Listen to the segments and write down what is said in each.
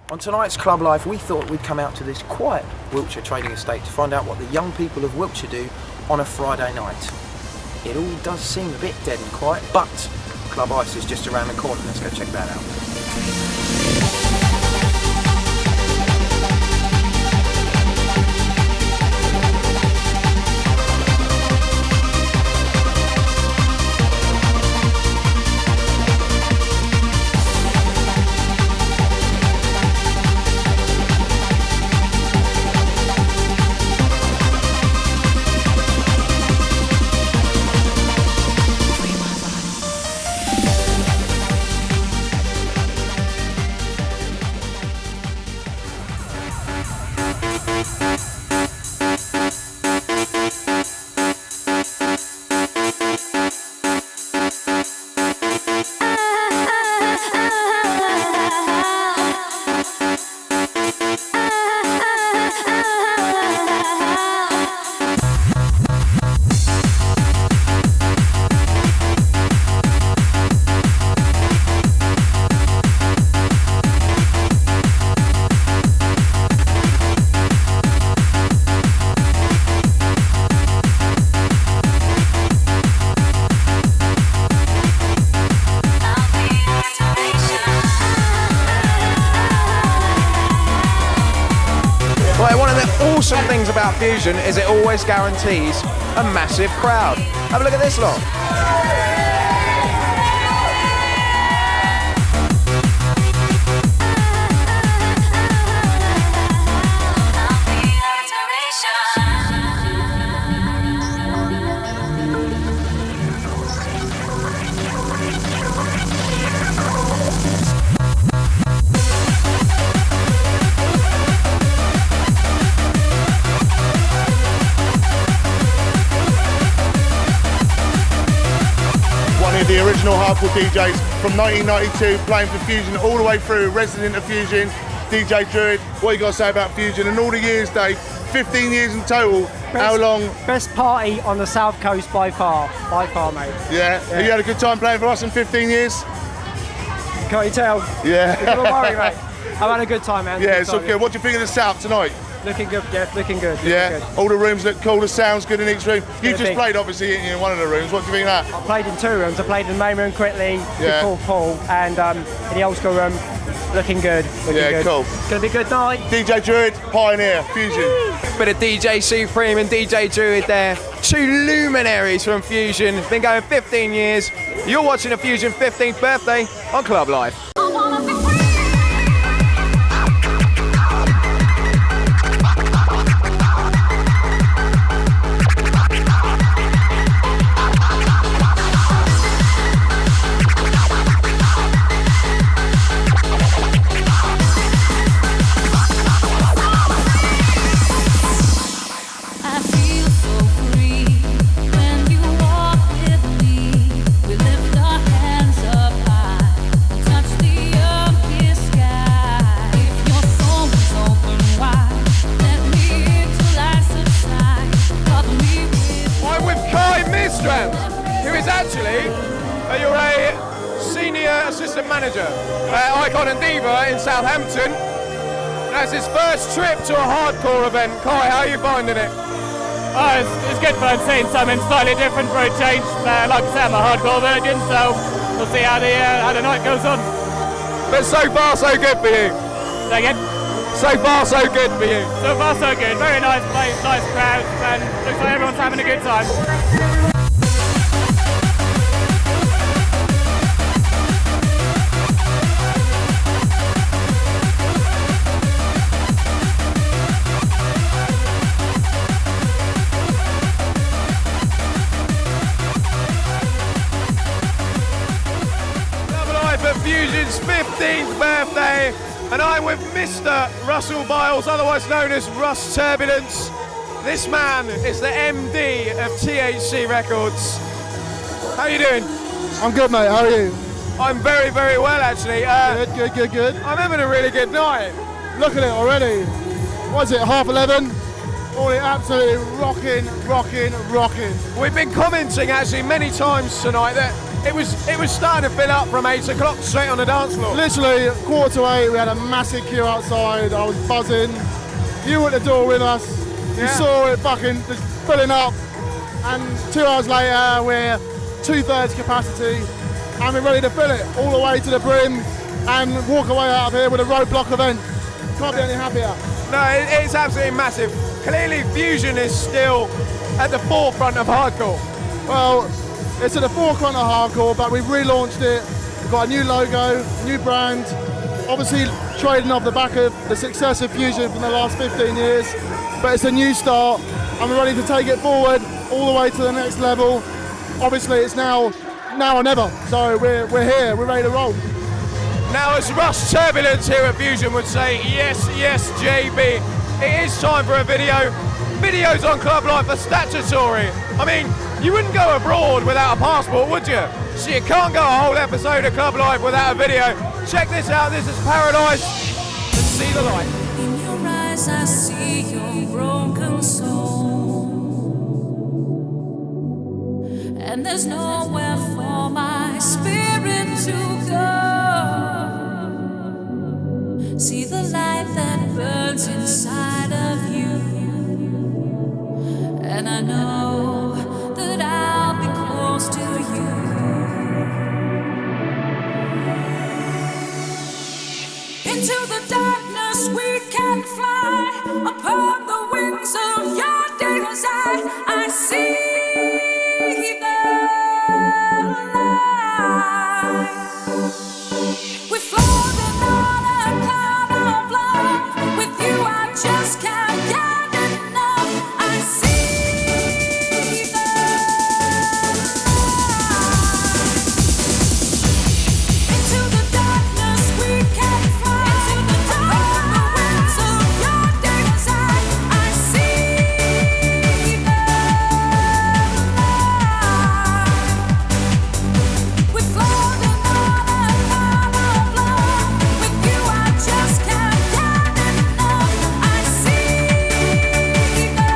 On tonight's Club Life, we thought we'd come out to this quiet Wiltshire trading estate to find out what the young people of Wiltshire do on a Friday night. It all does seem a bit dead and quiet, but Club Ice is just around the corner. Let's go check that out. One of the awesome things about Fusion is it always guarantees a massive crowd. Have a look at this lot. The original hardcore DJs from 1992, playing for Fusion all the way through, resident of Fusion, DJ Druid. What you got to say about Fusion and all the years, Dave? 15 years in total. How long? Best party on the South Coast by far, mate. Yeah. Have you had a good time playing for us in 15 years? Can't you tell? Yeah. Don't worry, mate. I've had a good time, man. Yeah, it's all good. What do you think of the South tonight? Looking good, Jeff. Looking good. Yeah. Good. All the rooms look cool. The sound's good in each room. You just big. played, obviously, in one of the rooms. What do you think of that? I played in two rooms. I played in the main room quickly, Yeah. Paul Paul, and in the old school room. Looking good. Yeah, good. cool. It's gonna be a good night. DJ Druid, Pioneer, Fusion. Bit of DJ Supreme and DJ Druid there. Two luminaries from Fusion. Been going 15 years. You're watching a Fusion 15th birthday on Club Life. Who is actually you're a senior assistant manager at Icon and Diva in Southampton. That's his first trip to a hardcore event. Kai, how are you finding it? Oh, it's good fun seeing something slightly different for a change. Like I said, I'm a hardcore virgin, so we'll see how the night goes on. But so far, so good for you. Say again? So far, so good for you. So far, so good. Very nice place, nice crowd, and looks like everyone's having a good time. Fusion's 15th birthday, and I'm with Mr. Russell Biles, otherwise known as Russ Turbulence. This man is the MD of THC Records. How are you doing? I'm good, mate. How are you? I'm very, very well, actually. Good. I'm having a really good night. Look at it already. What is it, 11:30? All it absolutely rocking. We've been commenting, actually, many times tonight that it was starting to fill up from 8 o'clock straight on the dance floor. Literally, 7:45, we had a massive queue outside. I was buzzing. You were at the door with us. You Yeah. saw it fucking just filling up. And 2 hours later, we're 2/3 capacity. And we're ready to fill it all the way to the brim and walk away out of here with a roadblock event. Can't be any happier. No, it's absolutely massive. Clearly, Fusion is still at the forefront of hardcore. Well, it's at the forefront of hardcore, but we've relaunched it. We've got a new logo, new brand. Obviously, trading off the back of the success of Fusion from the last 15 years. But it's a new start, and we're ready to take it forward all the way to the next level. Obviously, it's now or never. So we're here. We're ready to roll. Now, as Russ Turbulence here at Fusion would say, yes, yes, JB. It is time for a video. Videos on Club Life are statutory. I mean, you wouldn't go abroad without a passport, would you? So you can't go a whole episode of Club Life without a video. Check this out. This is Paradise. Let's see the light. In your eyes, I see your broken soul, and there's nowhere for my spirit to go. See the light that burns inside of you, and I know that I'll be close to you. Into the darkness we can fly, upon the wings of your desire. I see the light. We're floating on a cloud of love. With you I just can't get enough. I see the light. Into the darkness we can fly, upon the wings of your desire. I see the light. We're floating on a cloud of love. With you I just can't get enough. I see the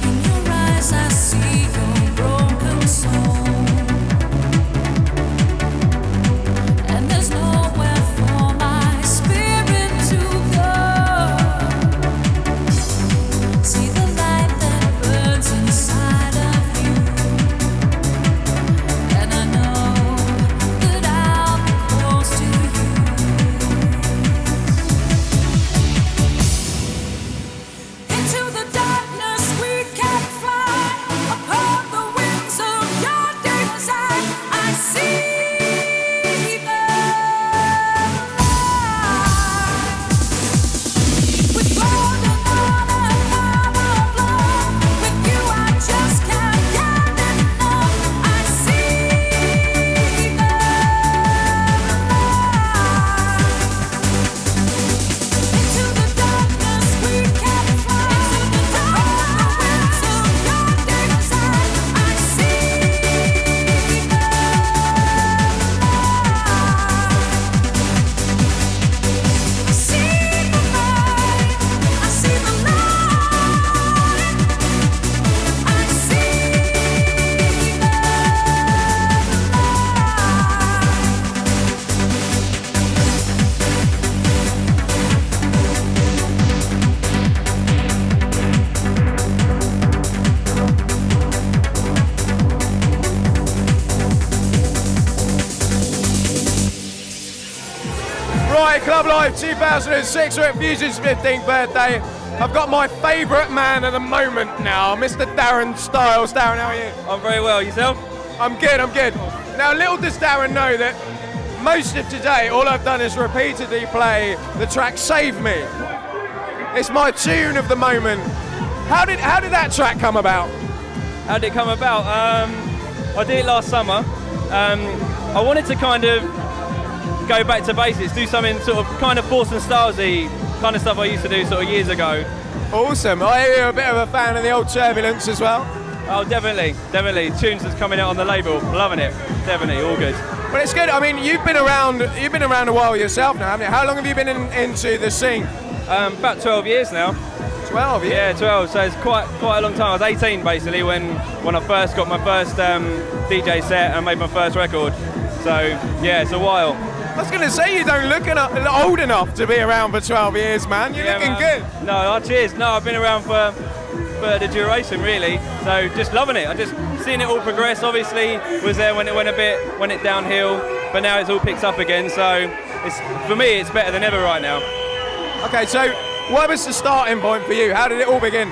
In your eyes I see your broken soul, and there's nowhere for my spirit to go. See the light that burns inside of you, and I know that I'll be close to you. Into the darkness we can fly, upon the wings of your desire. I see the light. We're floating on a cloud of love. With you I just can't get enough. I see the light. Into the darkness we can fly, upon the wings of your desire. I see the light. I see the light. I see the Right, Club Life 2006, we're at Fusion's 15th birthday. I've got my favourite man at the moment now, Mr. Darren Styles. Darren, how are you? I'm very well. Yourself? I'm good, I'm good. Now, little does Darren know that most of today, all I've done is repeatedly play the track Save Me. It's my tune of the moment. How did that track come about? How did it come about? I did it last summer. I wanted to kind of go back to basics, do something sort of kind of Force and Stylesy kind of stuff I used to do sort of years ago. Awesome. I hear you're a bit of a fan of the old Turbulence as well. Oh, definitely. Tunes that's coming out on the label, loving it. Definitely, all good. Well, it's good. I mean, you've been around a while yourself now, haven't you? How long have you been into the scene? About 12 years now. 12, yeah. Yeah, 12. So it's quite a long time. I was 18 basically when I first got my first DJ set and made my first record. So yeah, it's a while. I was going to say you don't look old enough to be around for 12 years, man. You're looking good. No, cheers. No, I've been around for the duration really. So just loving it. I just seen it all progress. Obviously, was there when it went downhill, but now it's all picked up again. So for me, it's better than ever right now. Okay, so what was the starting point for you? How did it all begin?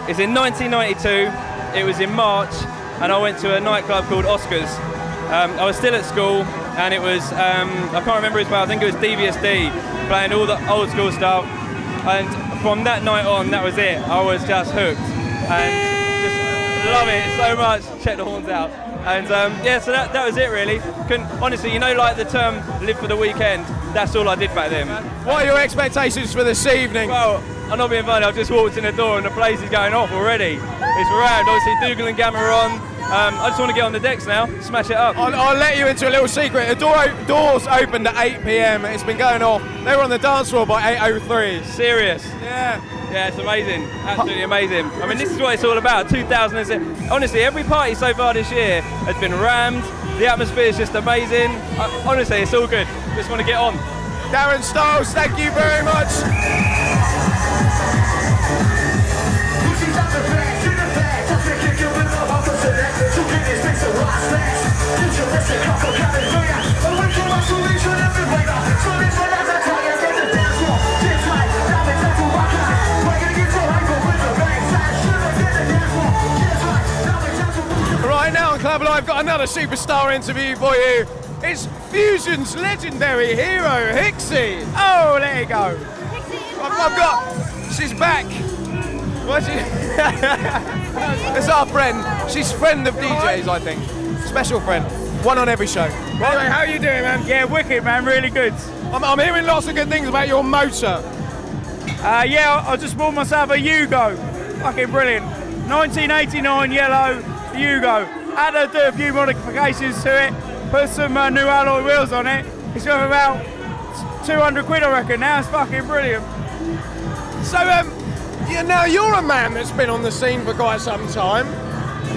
It's in 1992. It was in March, and I went to a nightclub called Oscars. I was still at school, and it was I can't remember his name. I think it was Devious D playing all the old school stuff. And from that night on, that was it. I was just hooked, and just love it so much. Check the horns out. And yeah, so that was it really. Honestly, like the term "live for the weekend." That's all I did back then. What are your expectations for this evening? Well, I'm not being funny. I've just walked in the door and the place is going off already. It's rammed. Obviously, Dougal and Gamma are on. I just want to get on the decks now, smash it up. I'll let you into a little secret. The doors opened at 8 p.m. It's been going off. They were on the dance floor by 8:03. Serious? Yeah. Yeah, it's amazing. Absolutely amazing. I mean, this is what it's all about. 2006. Honestly, every party so far this year has been rammed. The atmosphere is just amazing. Honestly, it's all good. Just want to get on. Darren Styles, thank you very much. Right now on Club Live, I've got another superstar interview for you. It's Fusion's legendary hero, Hixie. Oh, there you go. I've got. She's back. What's she? It's our friend. She's friend of DJs, I think. Special friend. One on every show. Anyway, how are you doing, man? Yeah, wicked, man. Really good. I'm hearing lots of good things about your motor. Yeah, I just bought myself a Yugo. Fucking brilliant. 1989 yellow Yugo. Had to do a few modifications to it. Put some new alloy wheels on it. It's worth about 200 quid, I reckon. Now it's fucking brilliant. So, now you're a man that's been on the scene for quite some time.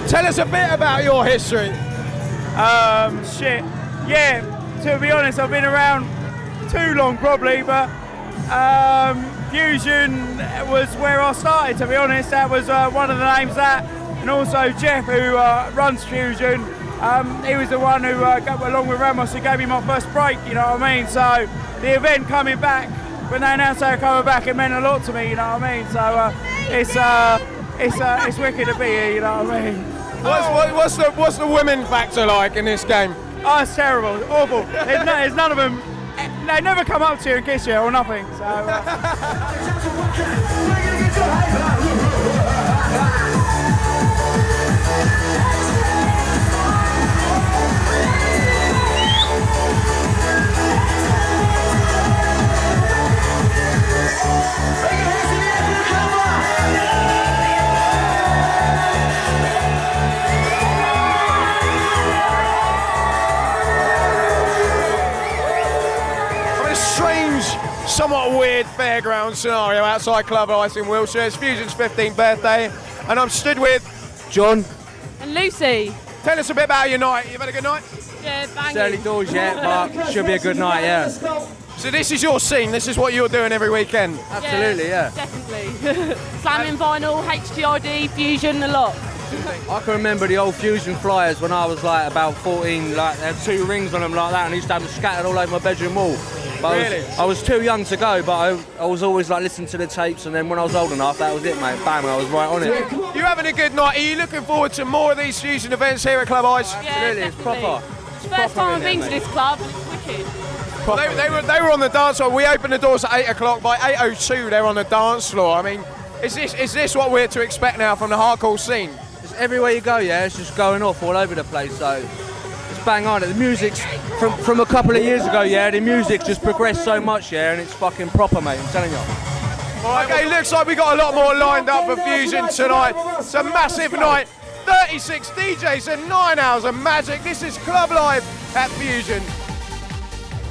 Tell us a bit about your history. Shit. Yeah, to be honest, I've been around too long probably, but Fusion was where I started, to be honest. That was one of the names that, and also Jeff, who runs Fusion, he was the one who, along with Ramos, who gave me my first break, you know what I mean? So the event coming back, when they announced they were coming back, it meant a lot to me, you know what I mean? So it's wicked to be here, you know what I mean? What's the women factor like in this game? Oh, it's terrible, it's awful. There's none of them. They never come up to you and kiss you or nothing. So. Somewhat weird fairground scenario outside Club Ice in Wiltshire. It's Fusion's 15th birthday, and I'm stood with John and Lucy. Tell us a bit about your night. You've had a good night? Yeah, banging. It's early doors yet, but should be a good night, yeah. So this is your scene. This is what you're doing every weekend. Absolutely, yeah. Definitely. Slamming vinyl, HDRD, Fusion, a lot. I can remember the old Fusion flyers when I was like about 14. Like they had 2 rings on them like that, and I used to have them scattered all over my bedroom wall. But really? I was too young to go, but I was always like listening to the tapes, and then when I was old enough, that was it, mate. Bang, I was right on it. You're having a good night. Are you looking forward to more of these Fusion events here at Club Ice? Yeah, Absolutely, it's definitely. proper. It's first time I've been to this club. It's wicked. They were on the dance floor. We opened the doors at 8 o'clock. By 8:02, they're on the dance floor. I mean, is this what we're to expect now from the hardcore scene? It's everywhere you go, yeah. It's just going off all over the place. So it's bang on. The music's from a couple of years ago, yeah. The music's just progressed so much, yeah, and it's fucking proper, mate. I'm telling you. Okay, looks like we got a lot more lined up for Fusion tonight. It's a massive night. 36 DJs and 9 hours of magic. This is Club Live at Fusion.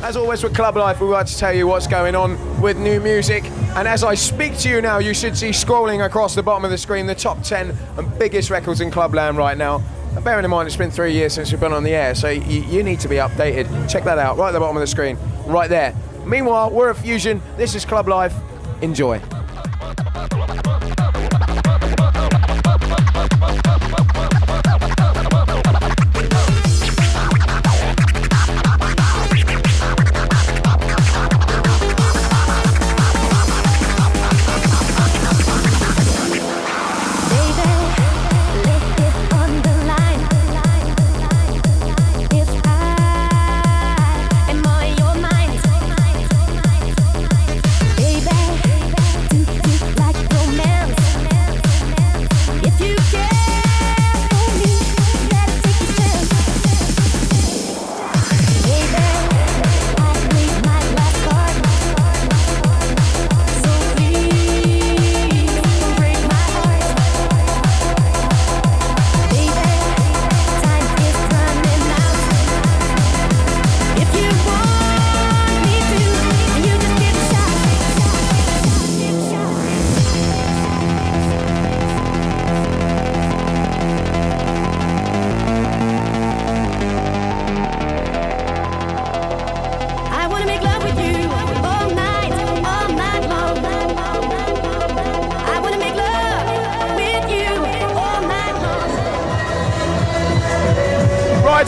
As always with Club Live, we like to tell you what's going on with new music. And as I speak to you now, you should see scrolling across the bottom of the screen the top 10 and biggest records in Clubland right now. And bearing in mind it's been 3 years since we've been on the air, so you need to be updated. Check that out, right at the bottom of the screen, right there. Meanwhile, we're at Fusion. This is Club Live. Enjoy.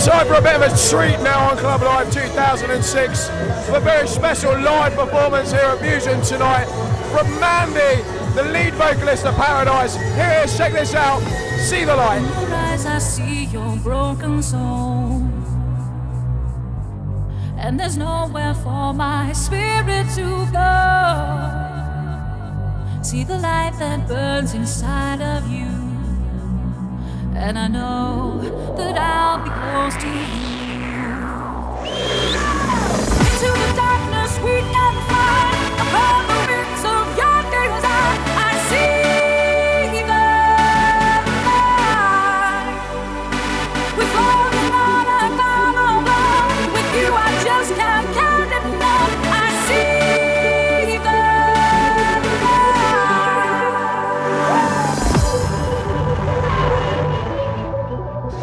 Time for a bit of a treat now on Club Live 2006. A very special live performance here at Fusion tonight from Mandy, the lead vocalist of Paradise. Here it is, check this out. See the light. In your eyes I see your broken soul, and there's nowhere for my spirit to go. See the light that burns inside of you, and I know that I'll be close to you. Into the darkness we can find, above the wings of your desire, I see the light. We're falling on a final blow. With you I just can't count enough. I see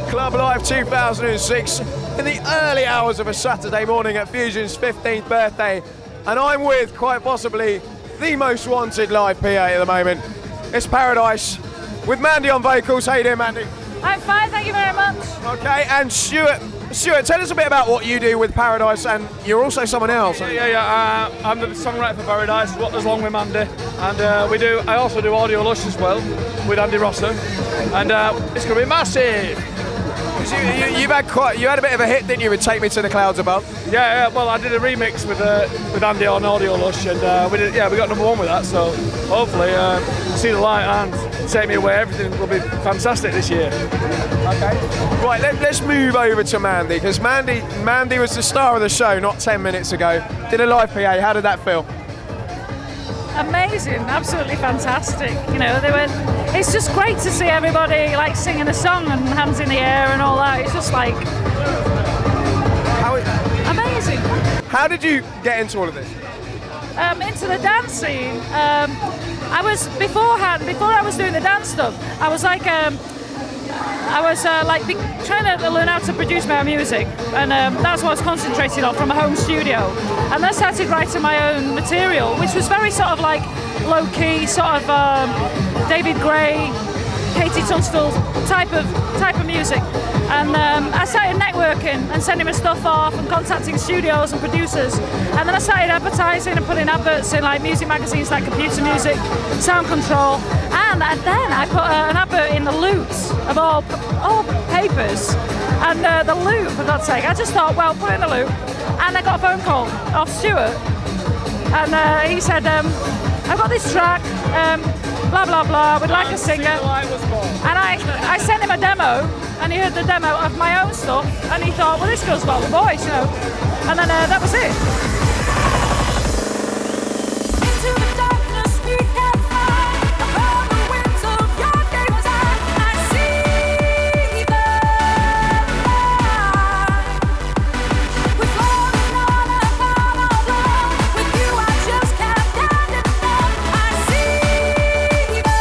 the Club Live 2006 in the early hours of a Saturday morning at Fusion's 15th birthday, and I'm with quite possibly the most wanted live PA at the moment. It's Paradise with Mandy on vocals. How you doing, Mandy? I'm fine, thank you very much. Okay, and Stuart, tell us a bit about what you do with Paradise, and you're also someone else. Yeah. I'm the songwriter for Paradise, along with Mandy, and I also do Audio Lush as well with Andy Rosser, and it's going to be massive. You had a bit of a hit, didn't you, with Take Me to the Clouds Above? Yeah. Well, I did a remix with Andy on Audio Lush, and we got #1 with that. So hopefully, See the Light and Take Me Away, everything will be fantastic this year. Okay. Right, let's move over to Mandy, because Mandy was the star of the show not 10 minutes ago. Did a live PA. How did that feel? Amazing, absolutely fantastic. You know, it's just great to see everybody like singing a song and hands in the air and all that. It's just like amazing. How did you get into all of this? Into the dance scene. Before I was doing the dance stuff, I was like trying to learn how to produce my own music, and that's what I was concentrating on from a home studio. And then I started writing my own material, which was very sort of like low-key, sort of David Gray, Katie Tunstall type of music. And I started networking and sending my stuff off and contacting studios and producers. And then I started advertising and putting adverts in like music magazines like Computer Music, Sound Control. And then I put an advert in the Loots of all papers, and the loop, for God's sake. I just thought, well, put it in the loop. And I got a phone call off Stuart, and he said, I've got this track, blah, blah, blah, we'd like a singer. And I sent him a demo, and he heard the demo of my own stuff, and he thought, well, this girl's got the voice, you know. And then that was it. Into the darkness we can fly, above the winds of your gaze I see the light. We're floating on a cloud of love. With you I just can't get enough. I see the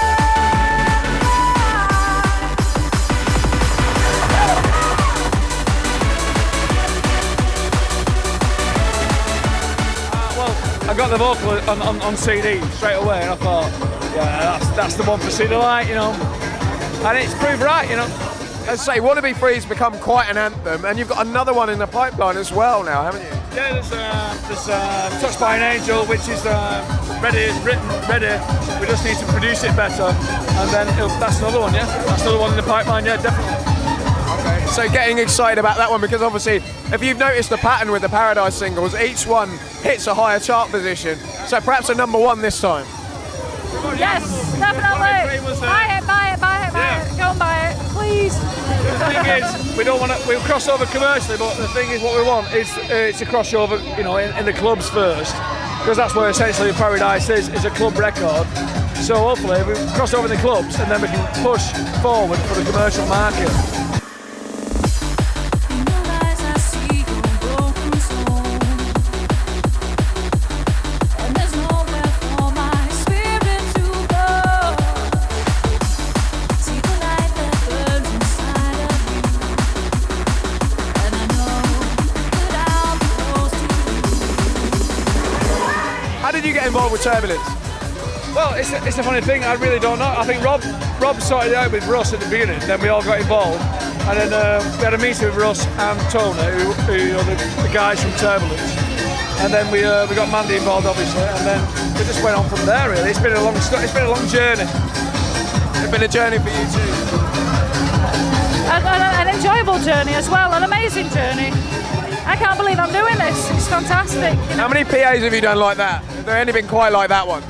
I got the vocal on CD straight away, and I thought, yeah, that's the one for See the Light, you know. And it's proved right, you know. As I say, Wannabe Free's become quite an anthem, and you've got another one in the pipeline as well now, haven't you? Yeah, there's Touched by an Angel, which is ready. We just need to produce it better, and then that's another one, yeah. That's another one in the pipeline, yeah, definitely. Okay. So getting excited about that one, because obviously, if you've noticed the pattern with the Paradise singles, each one hits a higher chart position. So perhaps a number one this time. Yes, definitely. Buy it. Go and buy it, please. The thing is, we'll cross over commercially, but the thing is, what we want is it's a crossover, you know, in the clubs first, because that's where essentially Paradise is a club record. So hopefully we cross over in the clubs, and then we can push forward for the commercial market. In your eyes I see your broken soul, and there's nowhere for my spirit to go. See the light that burns inside of you, and I know that I'll be close to you. How did you get involved with Turbulence? Well, it's a funny thing. I really don't know. I think Rob started out with Russ at the beginning. Then we all got involved, and then we had a meeting with Russ and Tony, who you know, the guys from Turbulence. And then we got Mandy involved, obviously, and then we just went on from there. Really, it's been a long journey. It's been a journey for you too. An enjoyable journey as well, an amazing journey. I can't believe I'm doing this. It's fantastic. You know? How many PAs have you done like that? Has there anything quite like that one?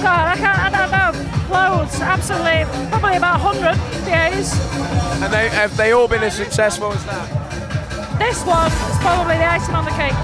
God, I don't know. Loads, absolutely. Probably about 100 PAs. And have they all been as successful as that? This one is probably the icing on the cake.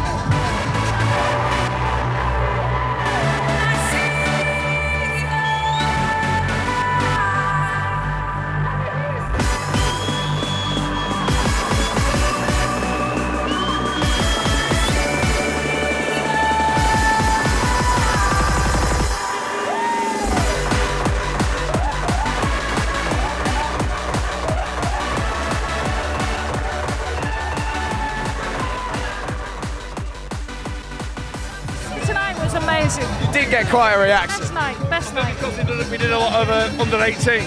Amazing. You did get quite a reaction. Best night. Because we did a lot of under 18s,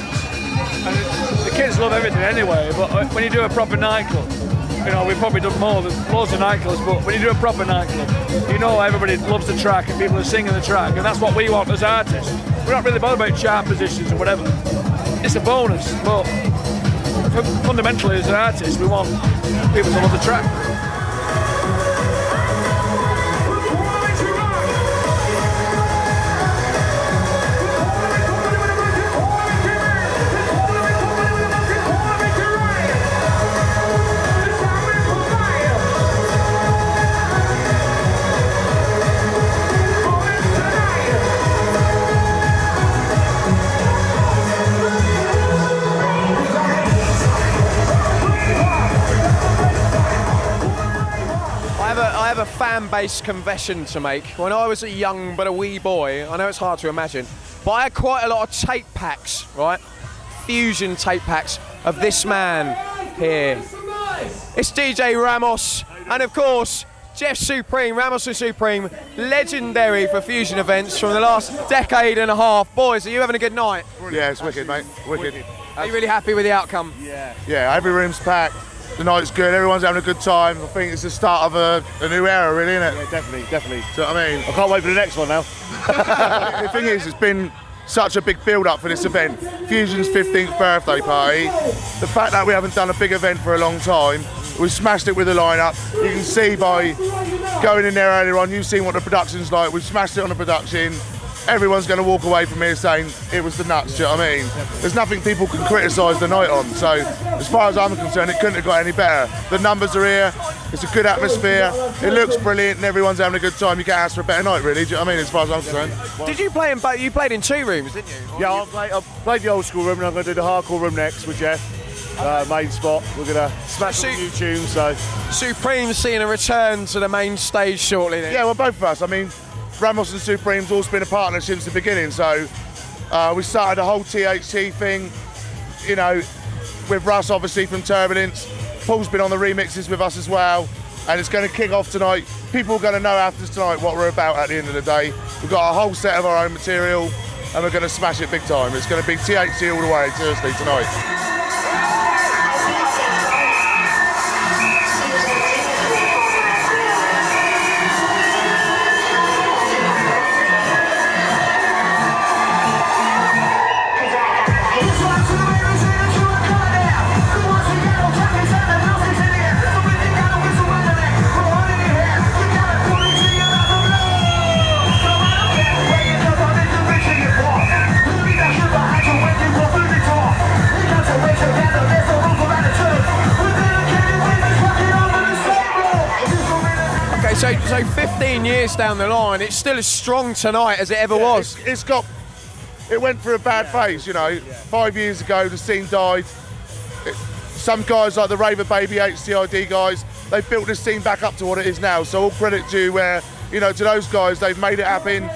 and the kids love everything anyway. But when you do a proper nightclub, you know, we've probably done more than loads of nightclubs. But when you do a proper nightclub, you know everybody loves the track and people are singing the track, and that's what we want as artists. We're not really bothered about chart positions or whatever. It's a bonus, but fundamentally as artists, we want people to love the track. I have a fan-based confession to make. When I was a young but a wee boy, I know it's hard to imagine, but I had quite a lot of tape packs, right? Fusion tape packs of this man here. It's DJ Ramos, and of course, Jeff Supreme, Ramos and Supreme, legendary for Fusion events from the last decade and a half. Boys, are you having a good night? Yeah, it's wicked, mate. Wicked. Are you really happy with the outcome? Yeah, every room's packed. The night's good, everyone's having a good time. I think it's the start of a new era, really, isn't it? Yeah, definitely. Do you know what I mean? I can't wait for the next one now. The thing is, it's been such a big build-up for this event. Fusion's 15th birthday party. The fact that we haven't done a big event for a long time, we smashed it with the lineup. You can see by going in there earlier on, you've seen what the production's like. We've smashed it on the production. Everyone's going to walk away from here saying it was the nuts, do you know what I mean? There's nothing people can criticise the night on, so as far as I'm concerned, it couldn't have got any better. The numbers are here, it's a good atmosphere, it looks brilliant, and everyone's having a good time. You can't ask for a better night, really, do you know what I mean, as far as I'm concerned. Did you play in both? You played in 2 rooms, didn't you? Yeah, I played the old school room, and I'm going to do the hardcore room next with Jeff. Main spot. We're going to smash some new tunes, so... Supreme seeing a return to the main stage shortly then? Yeah, well, both of us. I mean, Ramos and Supreme's always been a partner since the beginning, so we started the whole THC thing, you know, with Russ obviously from Turbulence. Paul's been on the remixes with us as well, and it's going to kick off tonight. People are going to know after tonight what we're about at the end of the day. We've got a whole set of our own material, and we're going to smash it big time. It's going to be THC all the way, seriously, tonight. So 15 years down the line, it's still as strong tonight as it ever was. It went through a bad phase, you know. 5 years ago, the scene died. Some guys like the Raver Baby HCID guys, they've built this scene back up to what it is now. So all credit to to those guys, they've made it happen.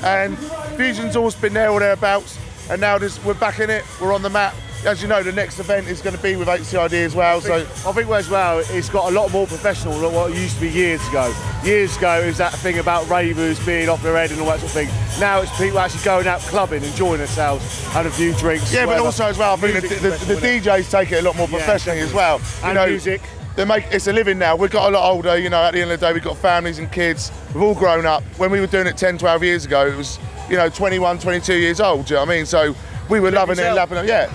And Fusion's always been there or thereabouts. And now we're back in it, we're on the map. As you know, the next event is going to be with HCID as well. I think as well, it's got a lot more professional than what it used to be years ago. Years ago, it was that thing about ravers being off their head and all that sort of thing. Now it's people actually going out clubbing, enjoying themselves, having a few drinks. Yeah, but also as well, I think the DJs take it a lot more professionally as well. And music. It's a living now. We've got a lot older, you know, at the end of the day, we've got families and kids. We've all grown up. When we were doing it 10, 12 years ago, it was, 21, 22 years old, do you know what I mean? So we were loving it and lapping it, yeah.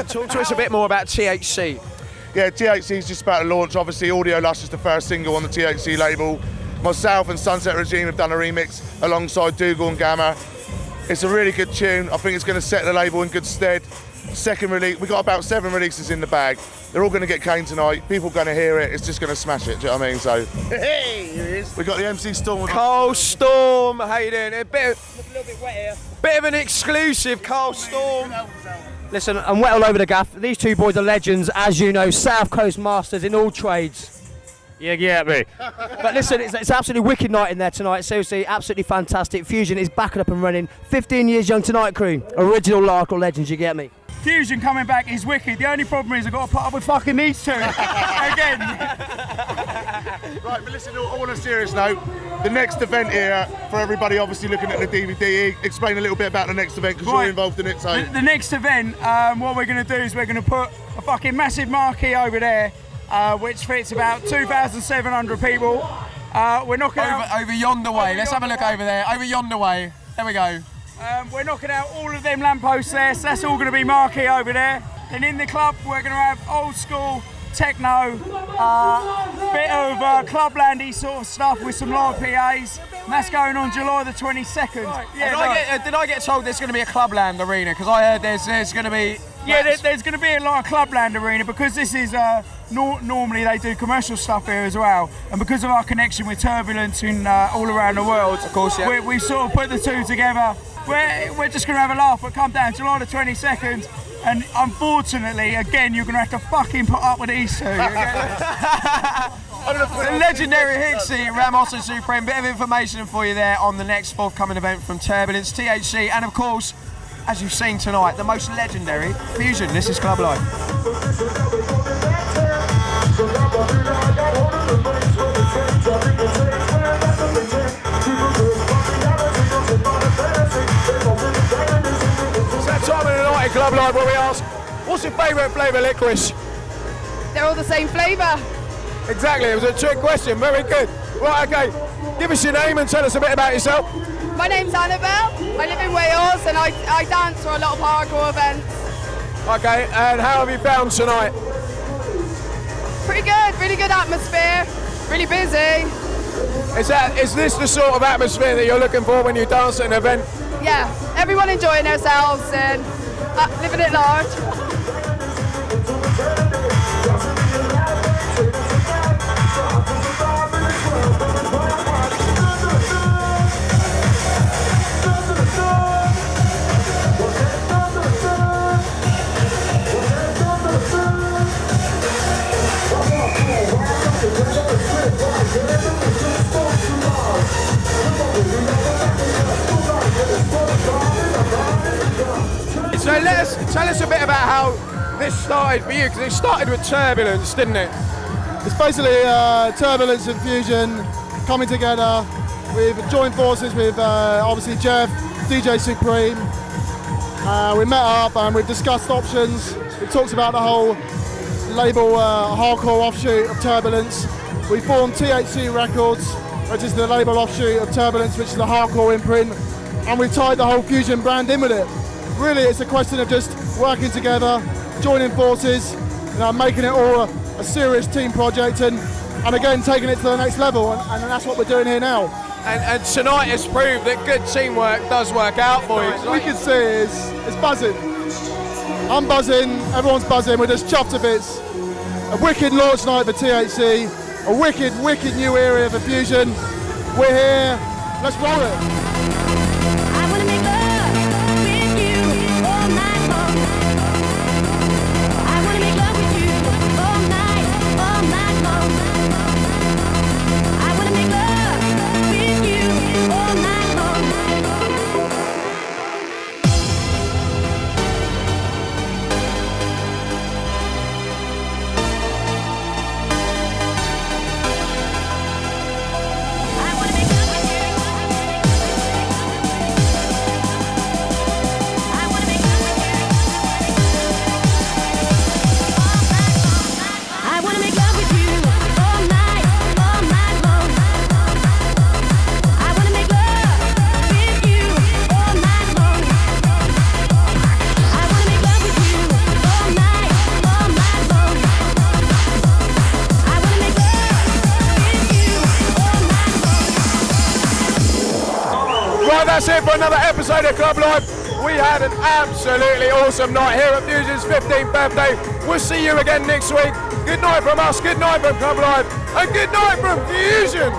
Talk to us a bit more about THC. Yeah, THC is just about to launch. Obviously, Audio Lush is the first single on the THC label. Myself and Sunset Regime have done a remix alongside Dougal and Gamma. It's a really good tune. I think it's going to set the label in good stead. Second release, we've got about 7 releases in the bag. They're all going to get cane tonight. People are going to hear it. It's just going to smash it, do you know what I mean? So, hey, here he is. We've got the MC Storm. Carl Storm, how you doing? A little bit wet here. Bit of an exclusive, Carl Storm. Listen, I'm wet all over the gaff. These two boys are legends, as you know, South Coast masters in all trades. Yeah, me. But listen, it's absolutely wicked night in there tonight. Seriously, absolutely fantastic. Fusion is back up and running. 15 years young tonight, crew. Original Larkle legends, you get me? Fusion coming back is wicked. The only problem is I've got to put up with fucking these two again. Right, but listen, all on a serious note, the next event here, for everybody obviously looking at the DVD, explain a little bit about the next event because you're involved in it. So the next event, what we're going to do is we're going to put a fucking massive marquee over there, which fits about 2,700 people. We're knocking over yonder way. Let's have a look over there. Over yonder way. There we go. We're knocking out all of them lampposts there, so that's all going to be marquee over there. Then in the club, we're going to have old school techno, bit of clublandy sort of stuff with some live PAs. And that's going on July the 22nd. Right. Yeah, did I get told there's going to be a Clubland arena? Because I heard there's going to be... Yeah, there's going to be a lot of Clubland arena because this is normally they do commercial stuff here as well, and because of our connection with Turbulence and all around the world, of course, yeah. we sort of put the two together. We're just going to have a laugh, but come down July the 22nd, and unfortunately, again, you're going to have to fucking put up with these two. The legendary Hixie, Ramos and Supreme. Bit of information for you there on the next forthcoming event from Turbulence, THC, and of course, as you've seen tonight, the most legendary Fusion. This is Club Life. It's that time of the night at Club Life where we ask, what's your favourite flavour licorice? They're all the same flavour. Exactly, it was a trick question, very good. Right, okay, give us your name and tell us a bit about yourself. My name's Annabelle. I live in Wales and I dance for a lot of hardcore events. Okay, and how have you found tonight? Pretty good, really good atmosphere, really busy. Is this the sort of atmosphere that you're looking for when you dance at an event? Yeah, everyone enjoying themselves and living it large. So tell us a bit about how this started for you, because it started with Turbulence, didn't it? It's basically Turbulence and Fusion coming together. We've joined forces with obviously Jeff, DJ Supreme. We met up and we've discussed options. We talked about the whole label hardcore offshoot of Turbulence. We formed THC Records, which is the label offshoot of Turbulence, which is the hardcore imprint, and we've tied the whole Fusion brand in with it. Really, it's a question of just working together, joining forces, making it all a serious team project, and again taking it to the next level, and that's what we're doing here now. And tonight has proved that good teamwork does work out for you. We can see it's buzzing. I'm buzzing, everyone's buzzing, we're just chuffed to bits. A wicked launch night for THC, a wicked new area for Fusion. We're here, let's roll it. Right, that's it for another episode of Club Life. We had an absolutely awesome night here at Fusion's 15th birthday. We'll see you again next week. Good night from us, good night from Club Life, and good night from Fusion.